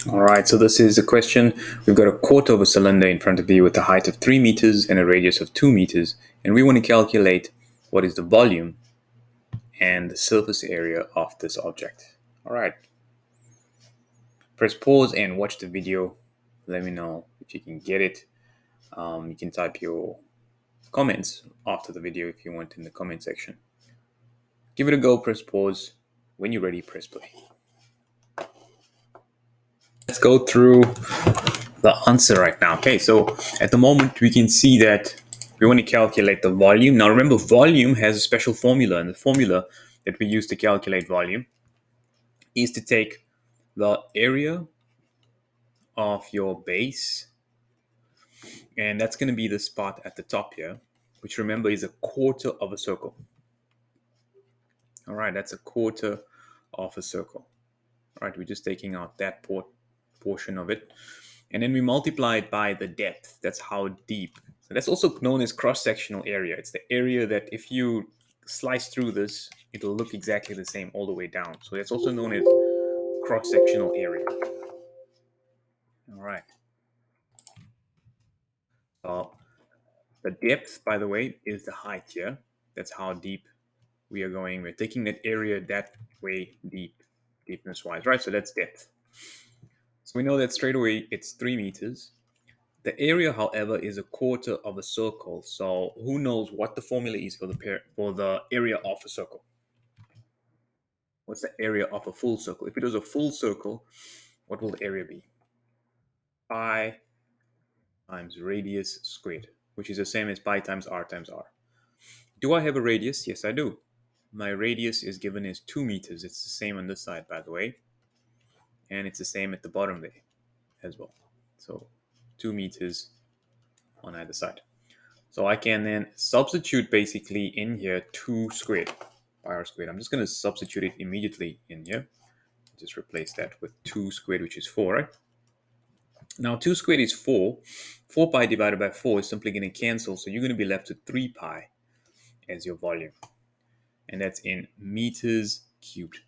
All right, so this is a question. We've got a quarter of a cylinder in front of you with a height of 3 meters and a radius of 2 meters, and we want to calculate what is the volume and the surface area of this object. All right, press pause and watch the video. Let me know if you can get it. You can type your comments after the video if you want in the comment section. Give it a go, press pause. When you're ready, press play. Let's go through the answer right now. Okay, so at the moment we can see that we want to calculate the volume. Now remember, volume has a special formula, and the formula that we use to calculate volume is to take the area of your base, and that's going to be the spot at the top here, which remember is a quarter of a circle. All right, that's a quarter of a circle. All right, we're just taking out that portion of it, and then we multiply it by the depth. That's how deep. So that's also known as cross-sectional area. It's the area that if you slice through this, it'll look exactly the same all the way down. So that's also known as cross-sectional area. All right. So the depth, by the way, is the height here. That's how deep we are going. We're taking that area that way deep, deepness-wise, right? So that's depth. So we know that straight away it's 3 meters. The area, however, is a quarter of a circle. So who knows what the formula is for the area of a circle? What's the area of a full circle? If it was a full circle, what will the area be? Pi times radius squared, which is the same as pi times r times r. Do I have a radius? Yes, I do. My radius is given as 2 meters. It's the same on this side, by the way. And it's the same at the bottom there as well. So 2 meters on either side. So I can then substitute basically in here 2 squared, pi r squared. I'm just going to substitute it immediately in here. Just replace that with 2 squared, which is 4, right? Now 2 squared is 4. 4 pi divided by 4 is simply going to cancel. So you're going to be left with 3 pi as your volume. And that's in meters cubed.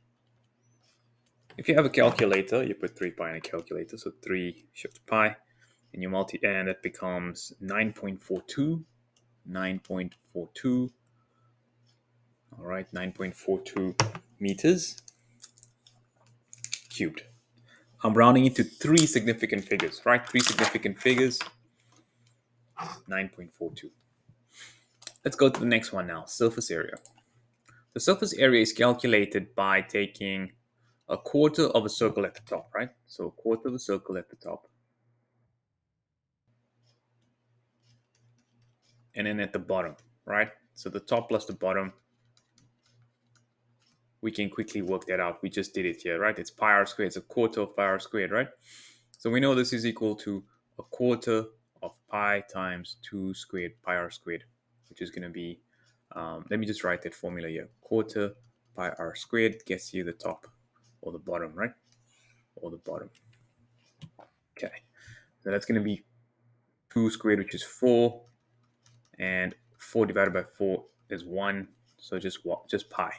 If you have a calculator, you put 3 pi in a calculator. So 3 shift pi. And you and that becomes 9.42. 9.42. All right, 9.42 meters cubed. I'm rounding it to 3 significant figures, right? 3 significant figures, 9.42. Let's go to the next one now, surface area. The surface area is calculated by taking a quarter of a circle at the top, right? So a quarter of a circle at the top. And then at the bottom, right? So the top plus the bottom, we can quickly work that out. We just did it here, right? It's pi r squared. It's a quarter of pi r squared, right? So we know this is equal to a quarter of pi times 2 squared pi r squared, which is going to be, let me just write that formula here. Quarter pi r squared gets you the top or the bottom, right? Or the bottom. Okay. So that's going to be 2 squared, which is 4. And 4 divided by 4 is 1. So just pi.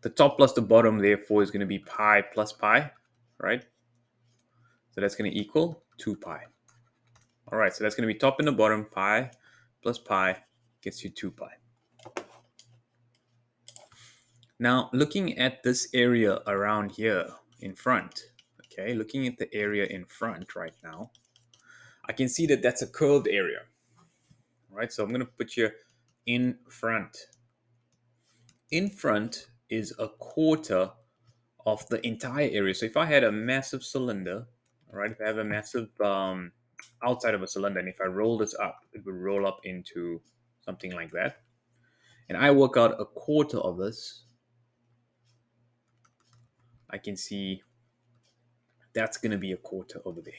The top plus the bottom, therefore, is going to be pi plus pi, right? So that's going to equal 2 pi. All right, so that's going to be top and the bottom. Pi plus pi gets you 2 pi. Now, looking at this area around here in front, okay, looking at the area in front right now, I can see that that's a curved area. All right, so I'm going to put you in front. In front is a quarter of the entire area. So if I had a massive cylinder, all right, if I have a massive outside of a cylinder, and if I roll this up, it would roll up into something like that. And I work out a quarter of this, I can see that's going to be a quarter over there.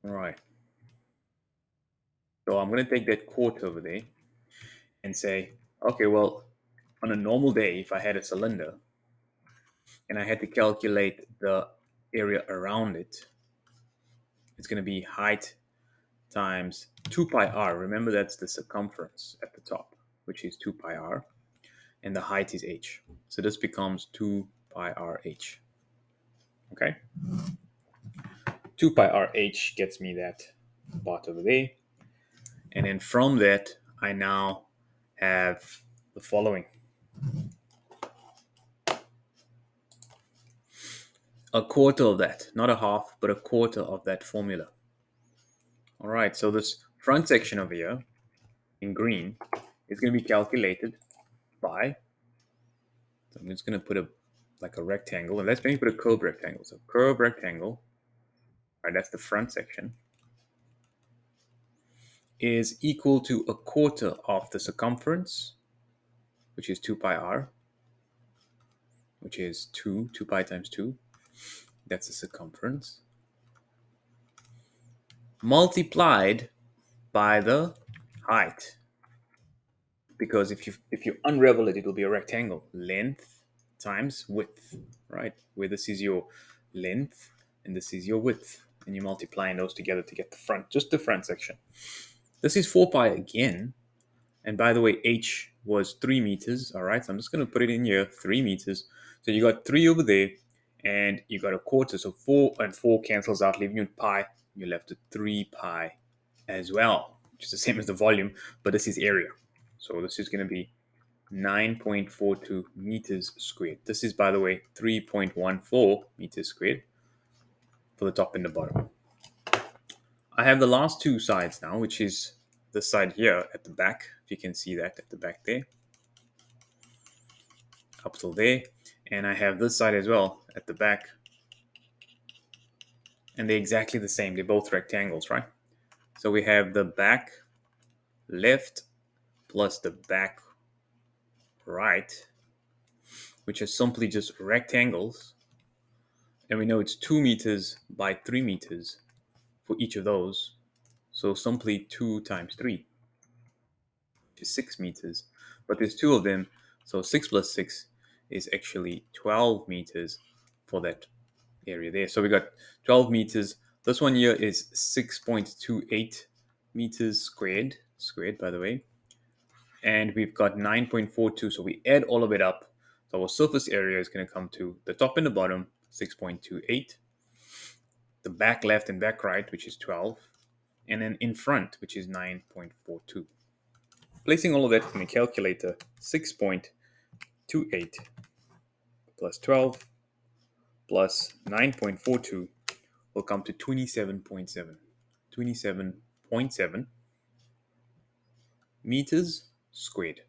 All right. So I'm going to take that quarter over there and say, okay, well, on a normal day, if I had a cylinder and I had to calculate the area around it, it's going to be height times 2 pi r. Remember, that's the circumference at the top, which is 2 pi r. and the height is h. So this becomes 2 pi r h. Okay? 2 pi r h gets me that part over there. And then from that, I now have the following. A quarter of that, not a half, but a quarter of that formula. All right, so this front section over here in green is going to be calculated by, so I'm just going to put a rectangle, and let's maybe put a curved rectangle. So curved rectangle, right, that's the front section, is equal to a quarter of the circumference, which is 2 pi r, which is 2 pi times 2. That's the circumference, multiplied by the height. Because if you unravel it, it'll be a rectangle. Length times width, right? Where this is your length and this is your width. And you're multiplying those together to get the front, just the front section. This is 4 pi again. And by the way, h was 3 meters. All right, so I'm just going to put it in here, 3 meters. So you got 3 over there, and you got a quarter. So 4 and 4 cancels out, leaving you pi. You're left with 3 pi as well, which is the same as the volume, but this is area. So this is going to be 9.42 meters squared. This is, by the way, 3.14 meters squared for the top and the bottom. I have the last two sides now, which is the side here at the back. If you can see that at the back there, up till there. And I have this side as well at the back. And they're exactly the same. They're both rectangles, right? So we have the back left plus the back right, which is simply just rectangles. And we know it's 2 meters by 3 meters for each of those. So simply 2 times 3 is 6 meters. But there's two of them. So 6 plus 6 is actually 12 meters for that area there. So we got 12 meters. This one here is 6.28 meters squared by the way. And we've got 9.42. So we add all of it up. So our surface area is going to come to the top and the bottom, 6.28. The back left and back right, which is 12. And then in front, which is 9.42. Placing all of that in the calculator, 6.28 plus 12 plus 9.42 will come to 27.7. 27.7 meters squared.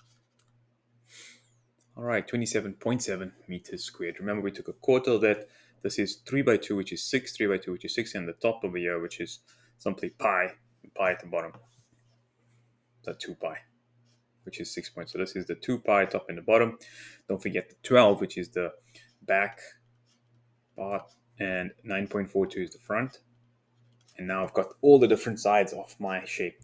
All right, 27.7 meters squared. Remember, we took a quarter of that. This is 3 by 2, which is 6, 3 by 2, which is 6, and the top over here, which is simply pi, pi at the bottom. So 2 pi, which is 6 points. So this is the 2 pi top and the bottom. Don't forget the 12, which is the back part, and 9.42 is the front. And now I've got all the different sides of my shape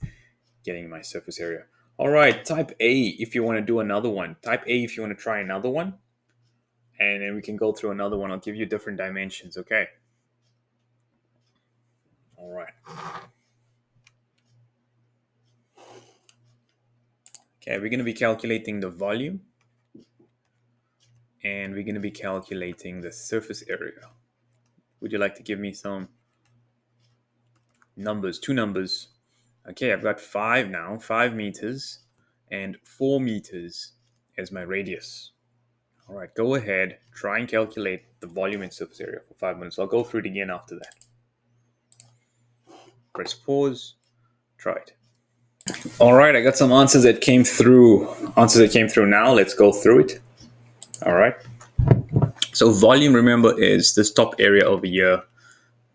getting my surface area. All right, type A if you want to do another one. Type A if you want to try another one. And then we can go through another one. I'll give you different dimensions, okay? All right. Okay, we're going to be calculating the volume. And we're going to be calculating the surface area. Would you like to give me some numbers? Two numbers. Okay, I've got 5 now, 5 meters, and 4 meters as my radius. All right, go ahead, try and calculate the volume and surface area for 5 minutes. I'll go through it again after that. Press pause, try it. All right, I got some answers that came through. Now. Let's go through it. All right. So volume, remember, is this top area over here.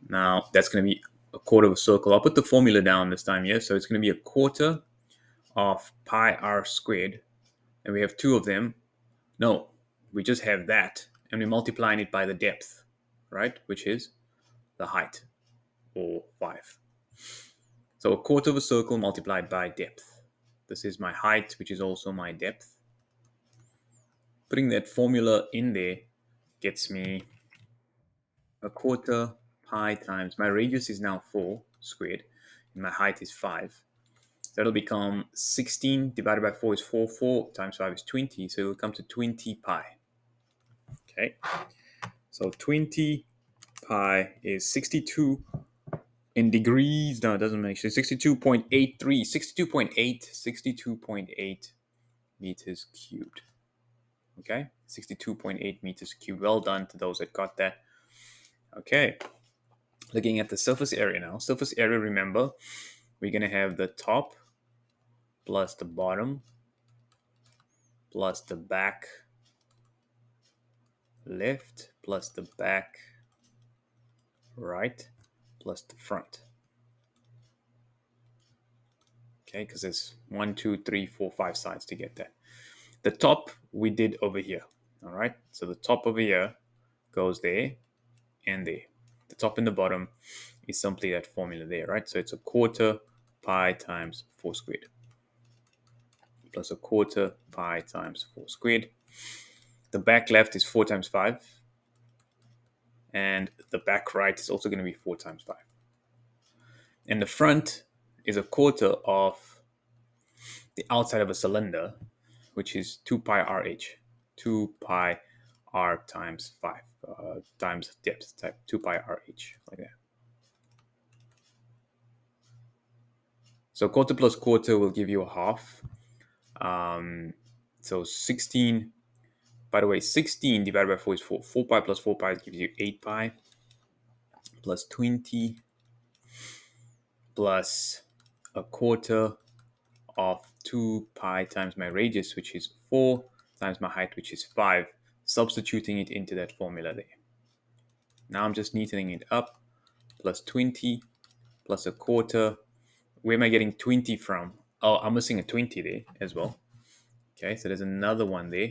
Now, that's going to be a quarter of a circle. I'll put the formula down this time here. So it's going to be a quarter of pi r squared. And we have two of them. No, we just have that. And we're multiplying it by the depth, right? Which is the height, or 5. So a quarter of a circle multiplied by depth. This is my height, which is also my depth. Putting that formula in there gets me a quarter pi times, my radius is now 4 squared, and my height is 5. That'll become 16 divided by 4 is 4. 4 times 5 is 20. So it'll come to 20 pi. Okay. So 20 pi is 62 in degrees. No, it doesn't make sense. 62.83. 62.8 meters cubed. Okay. 62.8 meters cubed. Well done to those that got that. Okay. Looking at the surface area now. Surface area, remember, we're going to have the top plus the bottom plus the back left plus the back right plus the front. Okay, because there's 1, 2, 3, 4, 5 sides to get that. The top we did over here. All right, so the top over here goes there and there. The top and the bottom is simply that formula there, right? So it's a quarter pi times 4 squared plus a quarter pi times 4 squared. The back left is 4 times 5. And the back right is also going to be 4 times 5. And the front is a quarter of the outside of a cylinder, which is 2 pi RH. 2 pi r times 5 times depth type 2 pi RH, like that. So quarter plus quarter will give you a half. So 16, by the way, 16 divided by 4 is 4. 4 pi plus 4 pi gives you 8 pi plus 20 plus a quarter of 2 pi times my radius, which is 4, times my height, which is 5, substituting it into that formula there. Now I'm just neatening it up, plus 20, plus a quarter. Where am I getting 20 from? Oh, I'm missing a 20 there as well. Okay, so there's another one there.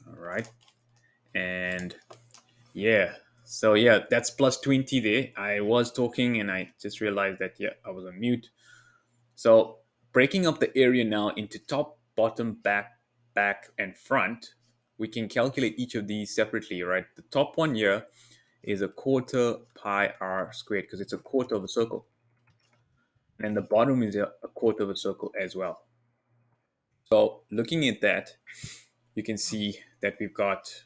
All right. And yeah, so yeah, that's plus 20 there. I was talking and I just realized that, yeah, I was on mute. So breaking up the area now into top, bottom, back, and front, we can calculate each of these separately, right? The top one here is a quarter pi r squared because it's a quarter of a circle. And the bottom is a quarter of a circle as well. So looking at that, you can see that we've got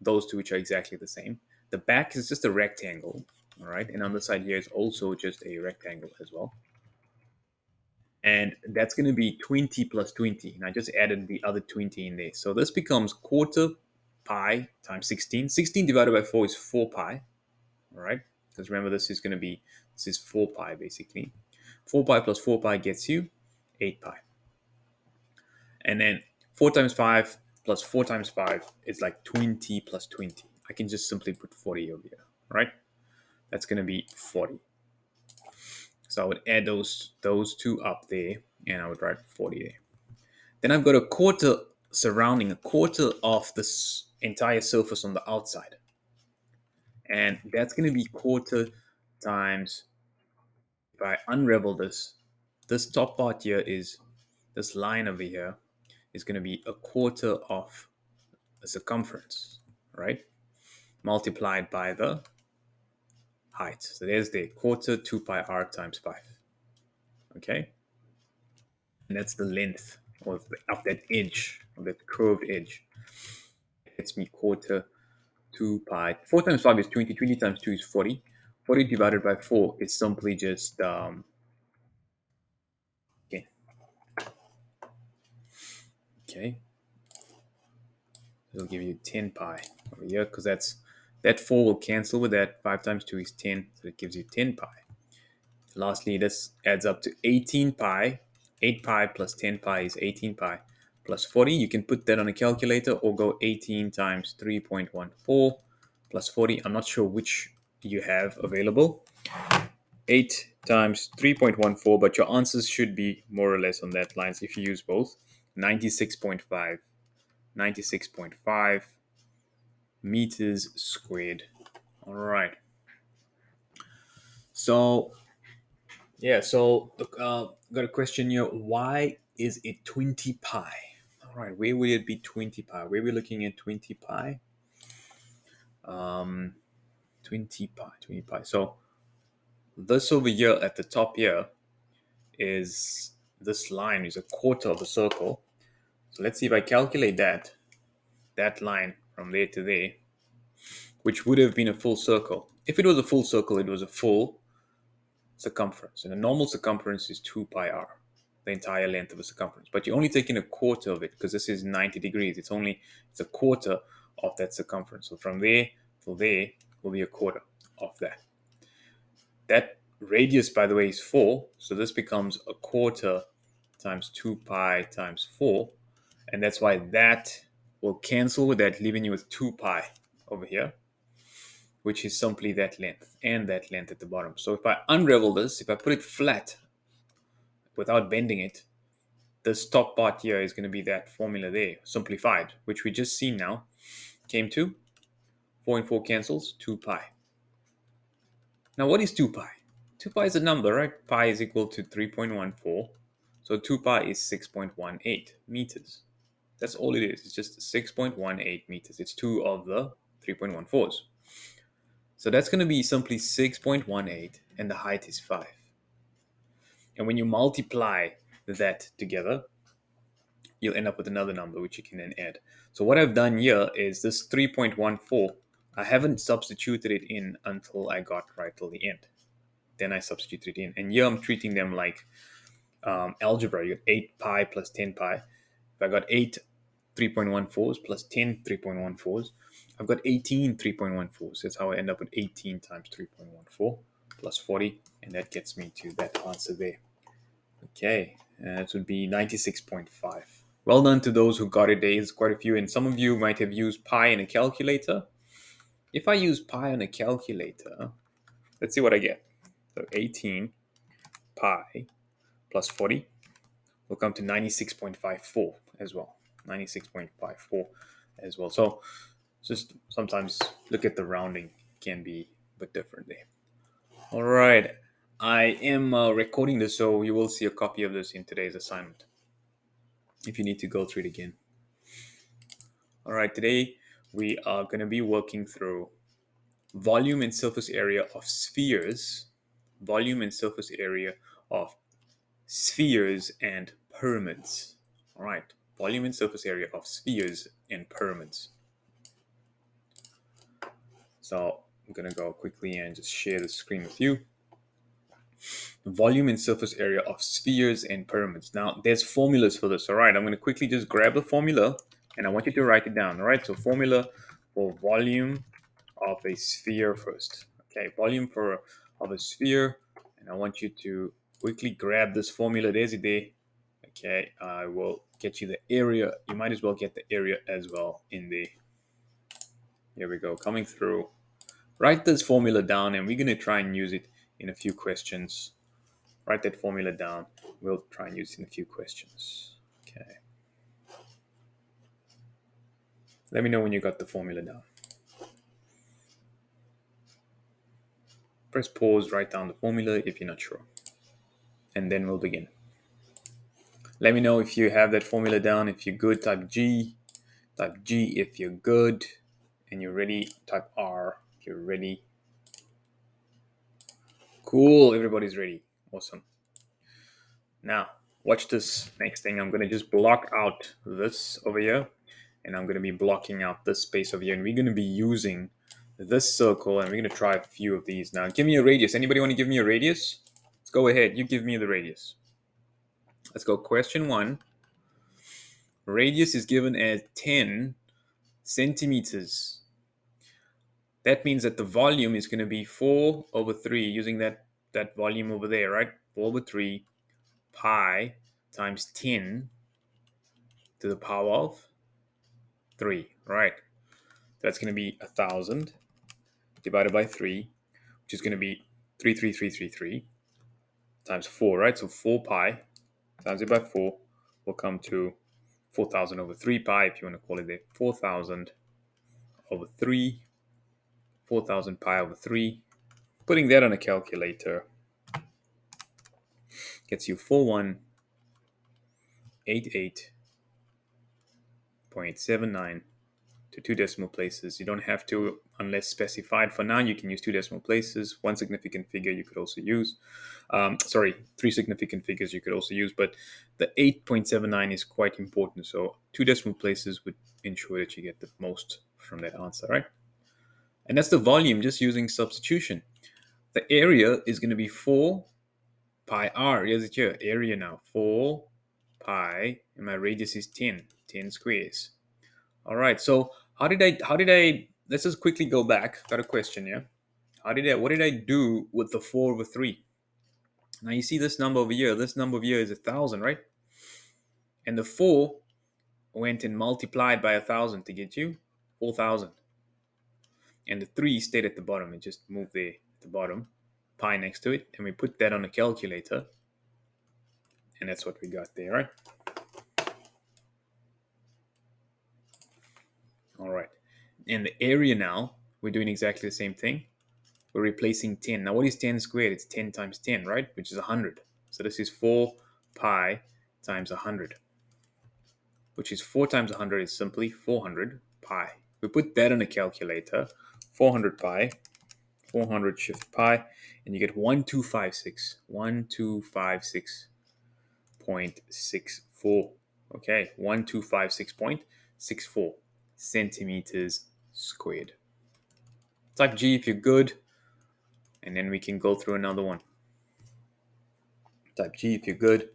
those two which are exactly the same. The back is just a rectangle, all right? And on the side here is also just a rectangle as well. And that's going to be 20 plus 20. And I just added the other 20 in there. So this becomes quarter pi times 16. 16 divided by 4 is 4 pi, all right? Because remember, this is 4 pi basically. 4 pi plus 4 pi gets you 8 pi. And then 4 times 5 plus 4 times 5 is like 20 plus 20. I can just simply put 40 over here, right? That's going to be 40. So I would add those two up there, and I would write 40 there. Then I've got a quarter surrounding a quarter of this entire surface on the outside. And that's going to be quarter times, if I unravel this top part here is, this line over here is going to be a quarter of the circumference, right? Multiplied by the height. So there's the quarter 2 pi r times 5. Okay? And that's the length of that edge, of that curved edge. It's me quarter 2 pi. 4 times 5 is 20. 20 times 2 is 40. 40 divided by 4 is simply just, okay. Okay. It'll give you 10 pi over here because that 4 will cancel with that. 5 times 2 is 10. So it gives you 10 pi. Lastly, this adds up to 18 pi. 8 pi plus 10 pi is 18 pi plus 40. You can put that on a calculator or go 18 times 3.14 plus 40. I'm not sure which you have available. 8 times 3.14, but your answers should be more or less on that lines if you use both. 96.5. 96.5 meters squared. All right. So yeah, so got a question here. Why is it 20 pi? All right, where would it be 20 pi? Where are we looking at 20 pi? 20 pi, 20 pi. So this over here at the top here is this line is a quarter of a circle. So let's see if I calculate that line from there to there, which would have been a full circle. If it was a full circle, it was a full circumference. And a normal circumference is 2 pi r, the entire length of a circumference. But you're only taking a quarter of it because this is 90 degrees. It's a quarter of that circumference. So from there to there will be a quarter of that. That radius, by the way, is 4. So this becomes a quarter times 2 pi times 4. And that's why that will cancel with that, leaving you with 2 pi over here, which is simply that length and that length at the bottom. So if I unravel this, if I put it flat without bending it, this top part here is going to be that formula there, simplified, which we just seen now, came to 4 and 4 cancels, 2 pi. Now what is 2 pi? 2 pi is a number, right? Pi is equal to 3.14. So 2 pi is 6.18 meters. That's all it is. It's just 6.18 meters. It's 2 of the 3.14s. So that's going to be simply 6.18 and the height is 5. And when you multiply that together, you'll end up with another number which you can then add. So what I've done here is this 3.14, I haven't substituted it in until I got right till the end. Then I substituted it in. And here I'm treating them like algebra. You got 8 pi plus 10 pi. If I got 8 3.14s plus 10 3.14s, I've got 18 3.14s. That's how I end up with 18 times 3.14 plus 40. And that gets me to that answer there. Okay, that would be 96.5. Well done to those who got it. There's quite a few. And some of you might have used pi in a calculator. If I use pi on a calculator, let's see what I get. So 18 pi plus 40 will come to 96.54 as well. 96.54 as well. So just sometimes look at the rounding, can be a bit different there. All right. I am recording this, so you will see a copy of this in today's assignment if you need to go through it again. All right. Today we are going to be working through volume and surface area of spheres, volume and surface area of spheres and pyramids. All right, volume and surface area of spheres and pyramids. So I'm going to go quickly and just share the screen with you. Volume and surface area of spheres and pyramids. Now, there's formulas for this. All right, I'm going to quickly just grab the formula and I want you to write it down. All right, so formula for volume of a sphere first. Okay, volume of a sphere, and I want you to quickly grab this formula. There's it there. Okay, I will get you the area. You might as well get the area as well in there. Here we go, coming through. Write this formula down, and we're going to try and use it in a few questions. Write that formula down. We'll try and use it in a few questions. Okay. Let me know when you got the formula down. Press pause, write down the formula if you're not sure. And then we'll begin. Let me know if you have that formula down. If you're good, type G. Type G if you're good and you're ready. Type R if you're ready. Cool, everybody's ready. Awesome. Now, watch this next thing. I'm going to just block out this over here. And I'm going to be blocking out this space over here. And we're going to be using this circle. And we're going to try a few of these. Now, give me a radius. Anybody want to give me a radius? Let's go ahead. You give me the radius. Let's go. Question 1. Radius is given as 10 centimeters. That means that the volume is going to be 4 over 3, using that volume over there, right? 4 over 3 pi times 10 to the power of 3, right? That's going to be 1,000 divided by 3, which is going to be 33333 times 4, right? So 4 pi times it by 4 will come to 4,000 over 3 pi, if you want to call it there. 4,000 over 3, 4,000 pi over 3. Putting that on a calculator gets you 4188.79 to 2 decimal places. You don't have to unless specified. For now, you can use 2 decimal places. One significant figure you could also use. Sorry, 3 significant figures you could also use, but the 8.79 is quite important. So 2 decimal places would ensure that you get the most from that answer, right? And that's the volume just using substitution. The area is going to be 4 pi r. Here's it here. Area now. 4 pi, and my radius is 10 squares. All right. So let's just quickly go back. Got a question here. What did I do with the 4/3? Now you see this number over here. This number over here is 1,000, right? And the 4 went and multiplied by 1,000 to get you 4,000. And the 3 stayed at the bottom. It just moved there at the bottom, pi next to it, and we put that on a calculator, and that's what we got there, right? All right. And the area now, we're doing exactly the same thing. We're replacing 10. Now, what is 10 squared? It's 10 times 10, right? Which is 100. So this is 4 pi times 100, which is 4 times 100 is simply 400 pi. We put that on a calculator, 400 pi, 400 shift pi, and you get 1256, 1256.64. Okay, 1256.64 centimeters squared. Type G if you're good, and then we can go through another one. Type G if you're good,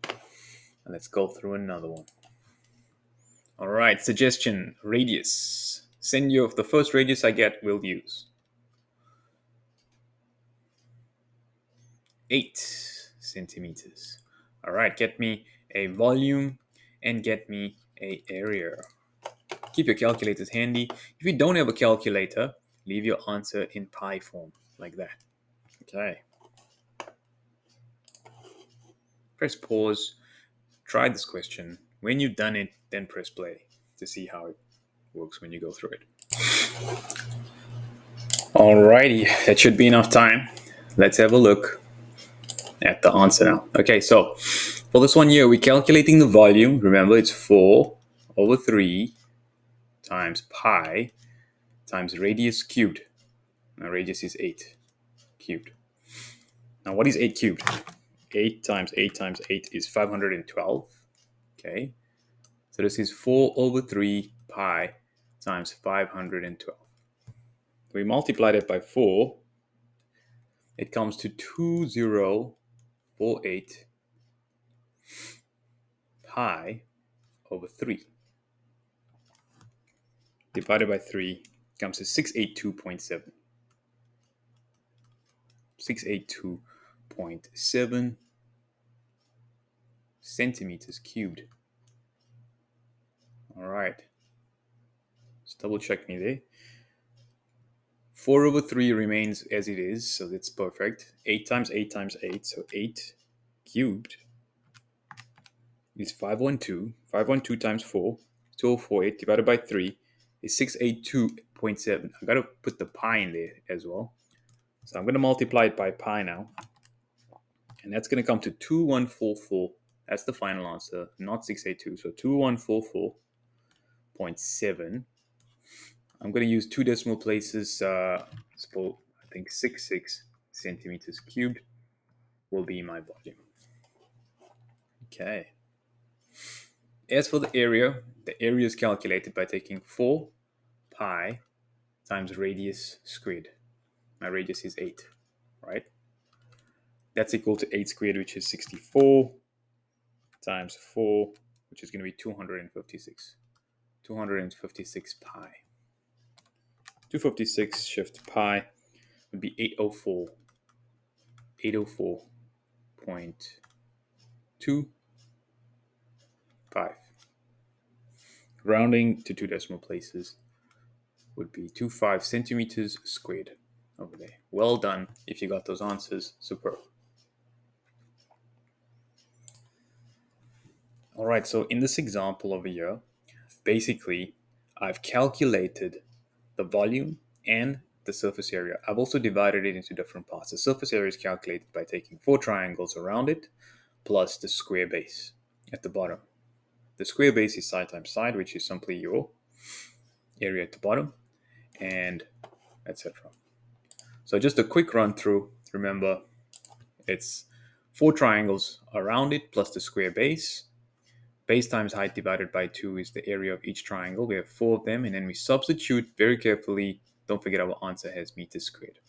and let's go through another one. All right, suggestion, radius. Send you the first radius I get, we'll use. 8 centimeters. All right, get me a volume and get me a area. Keep your calculators handy. If you don't have a calculator, leave your answer in pi form, like that. Okay. Press pause. Try this question. When you've done it, then press play to see how it works when you go through it. Alrighty, that should be enough time. Let's have a look at the answer now. Okay, so for this one here, we're calculating the volume. Remember, it's 4/3 times pi times radius cubed. Now, radius is 8 cubed. Now, what is 8 cubed? 8 times 8 times 8 is 512. Okay, so this is 4/3 pi times 512. We multiply that by 4. It comes to 2048 pi over 3. Divided by 3 comes to 682.7. 682.7 centimeters cubed. All right. Just double check me there. 4/3 remains as it is, so that's perfect. 8 times 8 times 8, so 8 cubed is 512. 512 times 4, 2048 divided by 3 is 682.7. I've got to put the pi in there as well. So I'm going to multiply it by pi now. And that's going to come to 2144. That's the final answer, not 682. So 2144.7. I'm going to use 2 decimal places. I think 66 centimeters cubed will be my volume. Okay. As for the area is calculated by taking 4 pi times radius squared. My radius is 8, right? That's equal to 8 squared, which is 64, times 4, which is going to be 256. 256 pi. 256 shift pi would be 804. 804.25. Rounding to 2 decimal places would be 25 centimeters squared over there. Well done if you got those answers. Superb. All right, so in this example over here, basically, I've calculated the volume and the surface area. I've also divided it into different parts. The surface area is calculated by taking 4 triangles around it plus the square base at the bottom. The square base is side times side, which is simply your area at the bottom, and etc. So just a quick run through. Remember, it's four triangles around it plus the square base. Base times height divided by 2 is the area of each triangle. We have four of them, and then we substitute very carefully. Don't forget our answer has meters squared.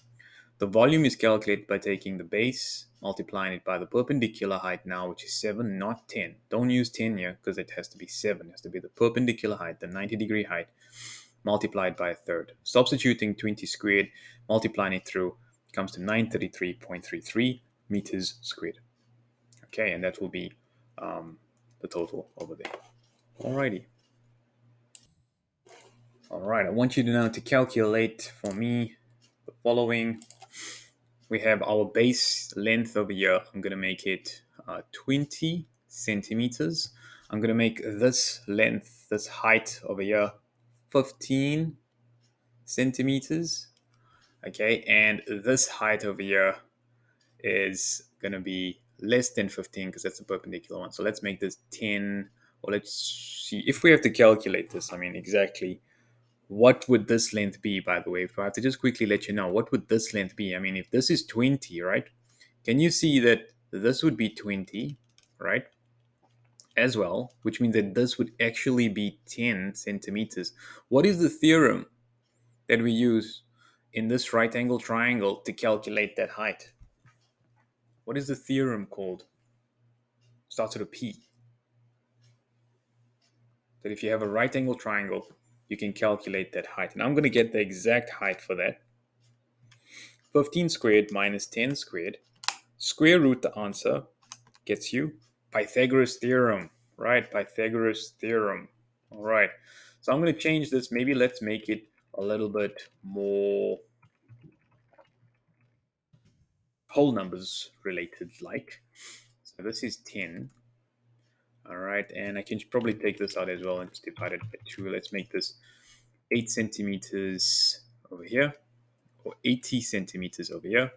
The volume is calculated by taking the base, multiplying it by the perpendicular height now, which is 7, not 10. Don't use 10 here because it has to be 7. It has to be the perpendicular height, the 90-degree height, multiplied by a third. Substituting 20 squared, multiplying it through, comes to 933.33 meters squared. Okay, and that will be the total over there. Alrighty. Alright, I want you to now to calculate for me the following. We have our base length over here. I'm going to make it 20 centimeters. I'm going to make this length, this height over here, 15 centimeters. Okay, and this height over here is going to be less than 15 because that's a perpendicular one. So let's make this 10, or let's see if we have to calculate this. I mean, exactly what would this length be, by the way? If I have to just quickly let you know, what would this length be? I mean, if this is 20, right? Can you see that this would be 20, right? As well, which means that this would actually be 10 centimeters. What is the theorem that we use in this right angle triangle to calculate that height? What is the theorem called? Starts with a P. That if you have a right angle triangle, you can calculate that height. And I'm going to get the exact height for that. 15 squared minus 10 squared. Square root the answer gets you Pythagoras Theorem. Right, Pythagoras Theorem. All right. So I'm going to change this. Maybe let's make it a little bit more whole numbers related like. So this is 10. All right, and I can probably take this out as well and just divide it by 2. Let's make this 8 centimeters over here, or 80 centimeters over here,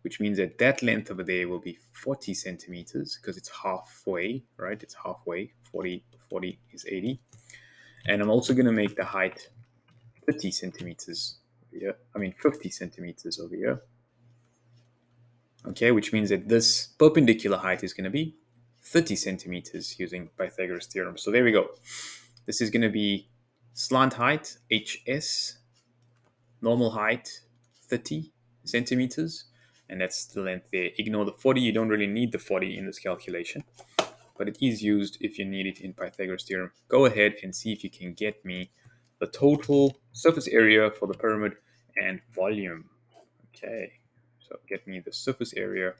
which means that that length over there will be 40 centimeters because it's halfway, right? It's halfway. 40 is 80. And I'm also going to make the height 30 centimeters over here. I mean 50 centimeters over here. Okay, which means that this perpendicular height is going to be 30 centimeters using Pythagoras theorem. So there we go. This is going to be slant height, HS, normal height, 30 centimeters, and that's the length there. Ignore the 40. You don't really need the 40 in this calculation, but it is used if you need it in Pythagoras theorem. Go ahead and see if you can get me the total surface area for the pyramid and volume. Okay, so get me the surface area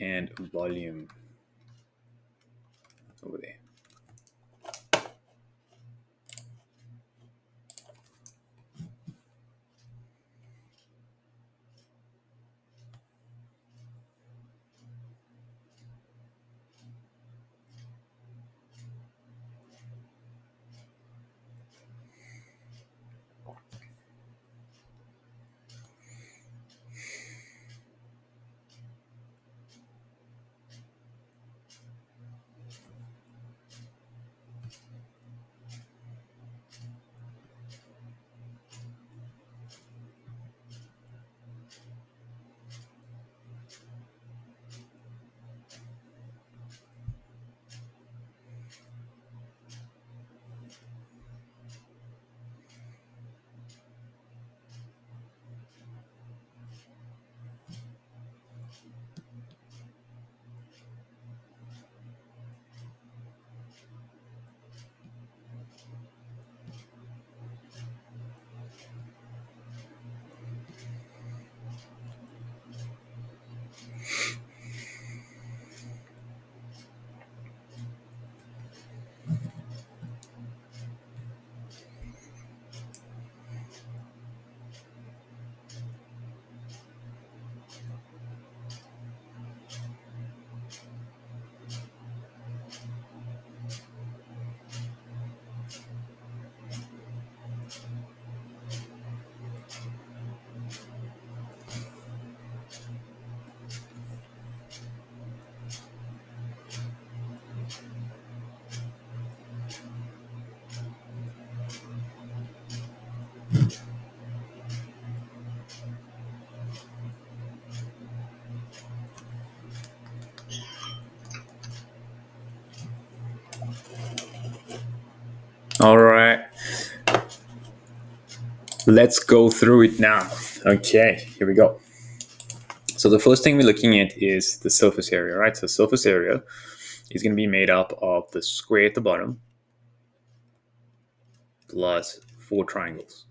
and volume over there. All right, let's go through it now. Okay, here we go. So the first thing we're looking at is the surface area, right? So surface area is going to be made up of the square at the bottom plus four triangles.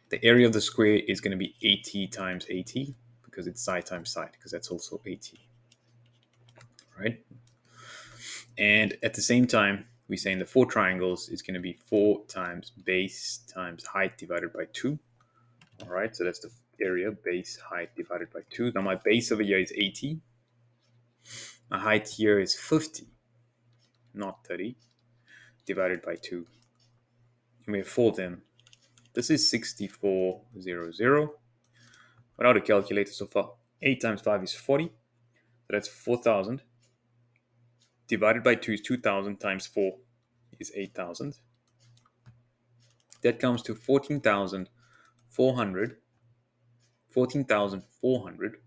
The area of the square is going to be 80 times 80 because it's side times side, because that's also 80, right? And at the same time, we're saying the four triangles is going to be 4 times base times height divided by 2. All right, so that's the area, base height divided by 2. Now my base over here is 80. My height here is 50, not 30, divided by 2. And we have 4 of them. This is 6400. Without a calculator so far, 8 times 5 is 40. So that's 4,000. Divided by 2 is 2,000 times 4 is 8,000. That comes to 14,400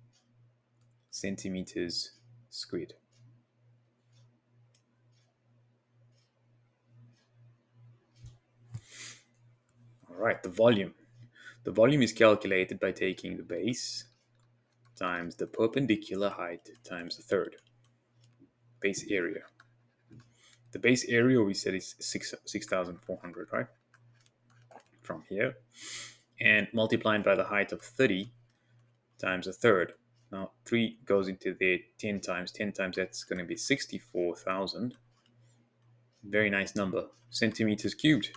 centimeters squared. All right, the volume. The volume is calculated by taking the base times the perpendicular height times the third. Base area. The base area we said is 6,400, right? From here. And multiplied by the height of 30 times a third. Now 3 goes into there 10 times. 10 times that's going to be 64,000. Very nice number. Centimeters cubed.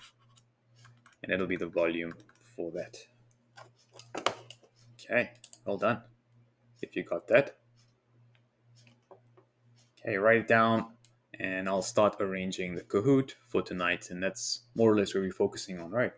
And that'll be the volume for that. Okay, well done. If you got that. Okay, write it down and I'll start arranging the Kahoot for tonight. And that's more or less where we're focusing on, right?